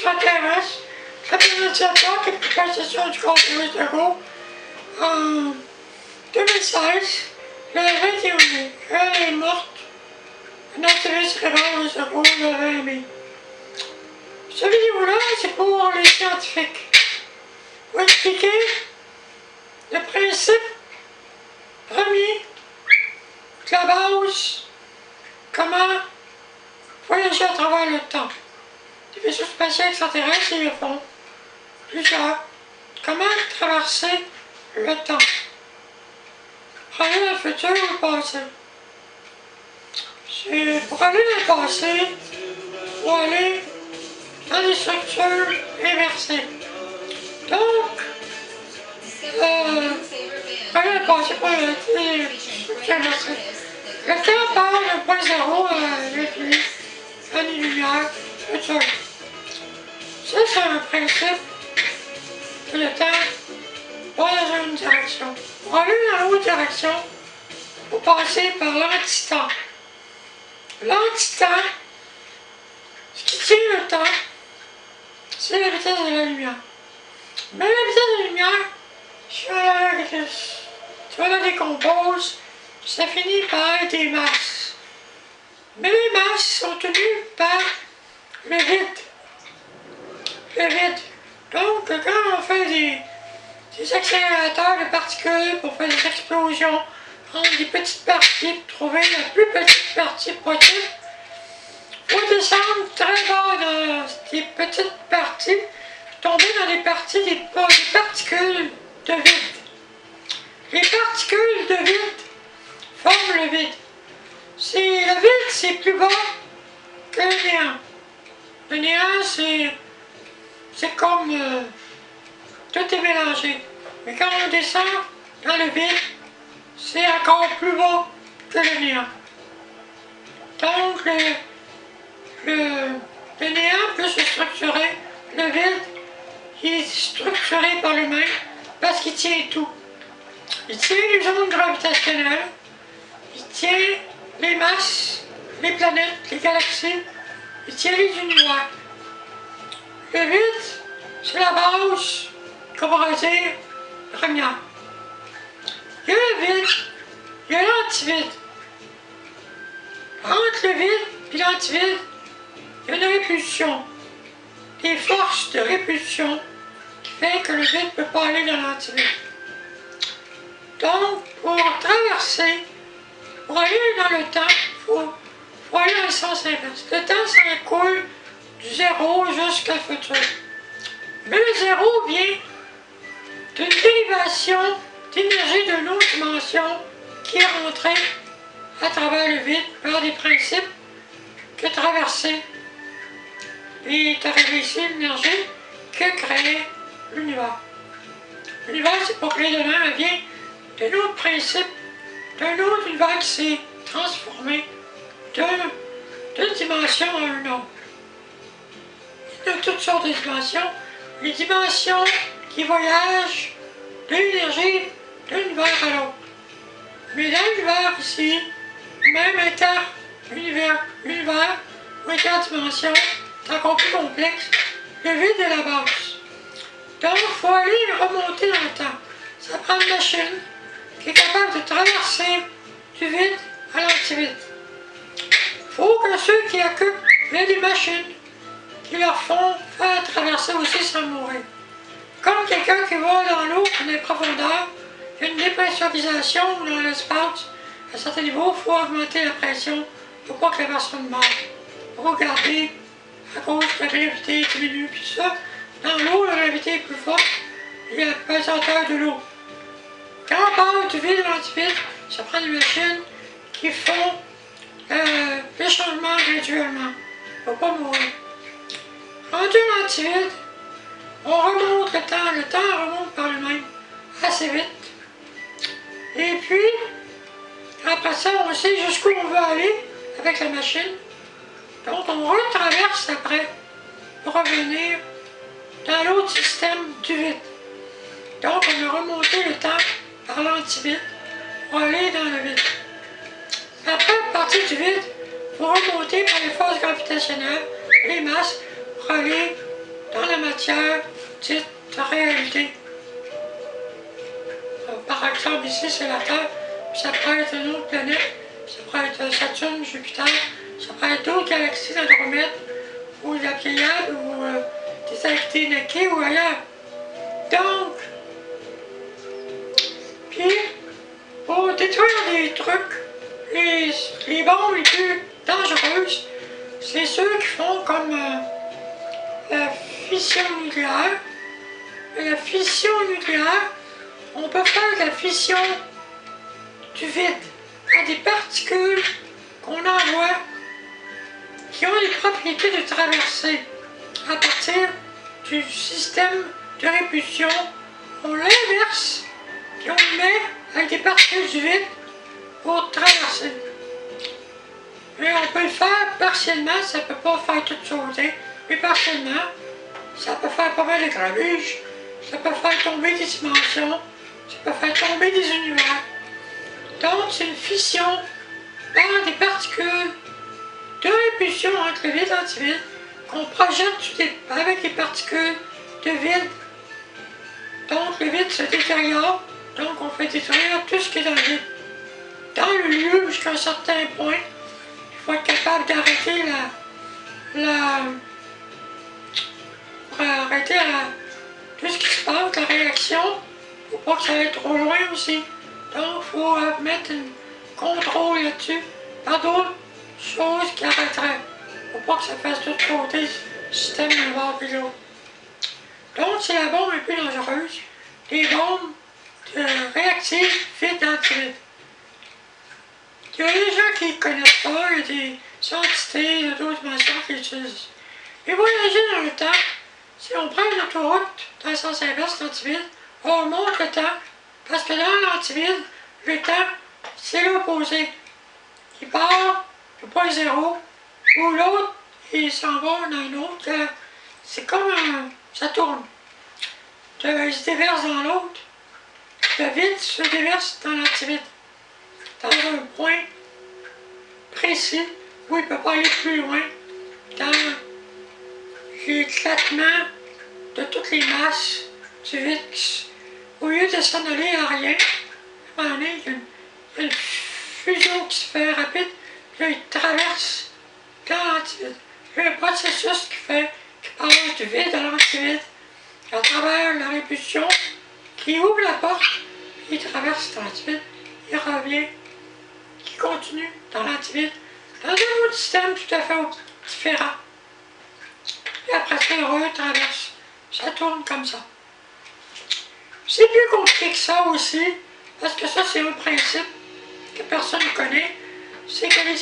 sur la terrasse. La pénitentiaire qui prit possession du conseil de Legault en 2016, le 21 mai. Elle est morte. Un activiste rivale de Legault le 20 mai. Cette vidéo-là, c'est pour les scientifiques. Pour expliquer le principe premier de la base, comment voyager à travers le temps. Les vaisseaux spatiaux extraterrestres, ils le font. Plusieurs. Comment traverser le temps? Aller dans le futur ou le passé? C'est pour aller dans le passé, ou aller dans des structures inversées. Donc, aller dans le passé pour aller dans des structures inversées. Le temps part d'un point zéro à l'infini, année-lumière, futur. Ça, c'est un principe que le temps va dans une direction. Pour aller dans l'autre direction, il faut passer par l'antitemps. L'antitemps, ce qui tient le temps, c'est la vitesse de la lumière. Mais la vitesse de la lumière, tu la décomposes, ça finit par être des masses. Mais les masses sont tenues par le vide. Le vide. Donc, quand on fait des accélérateurs de particules pour faire des explosions entre des petites parties, pour trouver la plus petite partie possible, il faut descendre très bas dans des petites parties, tomber dans des parties, des particules de vide. Les particules de vide forment le vide. Le vide, c'est plus bas que le néant. Le néant, c'est comme tout est mélangé. Mais quand on descend dans le vide, c'est encore plus bas que le néant. Donc, le néant peut se structurer. Le vide, il est structuré par lui-même parce qu'il tient tout. Il tient les ondes gravitationnelles, il tient les masses, les planètes, les galaxies, il tient les univers. Le vide, c'est la base qu'on va dire première. Il y a le vide, il y a l'antivide. Entre le vide et l'antivide, il y a une répulsion. Des forces de répulsion qui fait que le vide ne peut pas aller dans l'antivide. Donc, pour traverser, pour aller dans le temps, il faut aller dans le sens inverse. Le temps, ça coule du zéro jusqu'à le futur. Mais le zéro vient d'une dérivation d'énergie d'une autre dimension qui est rentrée à travers le vide par des principes que traverser. Et est arrivé ici l'énergie qui a créé l'univers. L'univers, c'est pas créé de même, elle vient d'un autre principe, d'un autre univers qui s'est transformé d'une dimension à une autre. Il y a toutes sortes de dimensions. Les dimensions qui voyagent de l'énergie d'un univers à l'autre. Mais dans l'univers ici, même univers ou interdimension, c'est encore plus complexe, le vide est la base. Donc, il faut aller remonter dans le temps. Ça prend une machine qui est capable de traverser du vide à l'antivide. Il faut que ceux qui occupent aient des machines qui leur font faire traverser aussi sans mourir. Comme quelqu'un qui va dans l'eau à des profondeurs, il y a une dépressurisation dans l'espace. À certains niveaux, il faut augmenter la pression pour pas que la personne meure. Regardez, à cause de la gravité diminue, puis ça. Dans l'eau, la gravité est plus forte, il y a la pesanteur de l'eau. Quand on parle du vide et de l'antivide, ça prend des machines qui font le changement graduellement. Il ne faut pas mourir. Rendu à l'antivide, on remonte le temps remonte par lui-même assez vite. Et puis, après ça, on sait jusqu'où on veut aller avec la machine. Donc, on retraverse après pour revenir dans l'autre système du vide. Donc, on a remonté le temps par l'antivide pour aller dans le vide. Après, à partir du vide, il faut remonter par les forces gravitationnelles, les masses, pour aller dans la matière dite réalité. Par exemple, ici c'est la Terre, puis ça pourrait être une autre planète, ça pourrait être Saturne, Jupiter, ça pourrait être d'autres galaxies d'Andromède, ou la Pléiade, ou des activités Naki, ou ailleurs. Donc, puis, pour détruire les trucs, les bombes les plus dangereuses, c'est ceux qui font comme la fission nucléaire. Et la fission nucléaire, on peut faire de la fission du vide par des particules qu'on envoie qui ont les propriétés de traverser à partir du système de répulsion. On l'inverse puis on le met avec des particules du vide pour traverser. Et on peut le faire partiellement, ça ne peut pas faire tout sauter, mais partiellement, ça peut faire pas mal de graviges, ça peut faire tomber des dimensions, ça peut faire tomber des univers. Donc c'est une fission par des particules de répulsion entre le vide et l'antivide qu'on projette avec des particules de vide. Donc le vide se détériore, donc on fait détruire tout ce qui est dans le vide. Dans le lieu jusqu'à un certain point, il faut être capable d'arrêter tout ce qui se passe, la réaction, il ne faut pas que ça aille trop loin aussi. Donc il faut mettre un contrôle là-dessus par d'autres choses qui arrêteraient. Il ne faut pas que ça fasse tout sauter le système d'un bord puis l'autre. Donc c'est la bombe la plus dangereuse, les bombes réactives vide antivide. Il y a des gens qui ne connaissent pas, il y a des entités de d'autres dimensions qui l'utilisent. Et voyager dans le temps, si on prend une autoroute dans le sens inverse de l'antivide, on monte le temps, parce que dans l'antivide, le temps, c'est l'opposé. Il part du point zéro, ou l'autre, il s'en va dans un autre. C'est comme ça tourne. Il se déverse dans l'autre. Le vide se déverse dans l'antivide. Dans un point précis où il ne peut pas aller plus loin dans l'éclatement de toutes les masses du vide. Au lieu de s'en aller à rien, à un moment donné, il y a une fusion qui se fait rapide, puis là, il traverse dans l'antivide. Il y a un processus qui passe du vide à l'antivide à travers la répulsion, qui ouvre la porte, puis il traverse dans l'antivide, il revient, qui continue dans l'antivide, dans un autre système tout à fait différent. Et après ça, il retraverse. Ça tourne comme ça. C'est plus compliqué que ça aussi, parce que ça, c'est un principe que personne ne connaît, c'est que les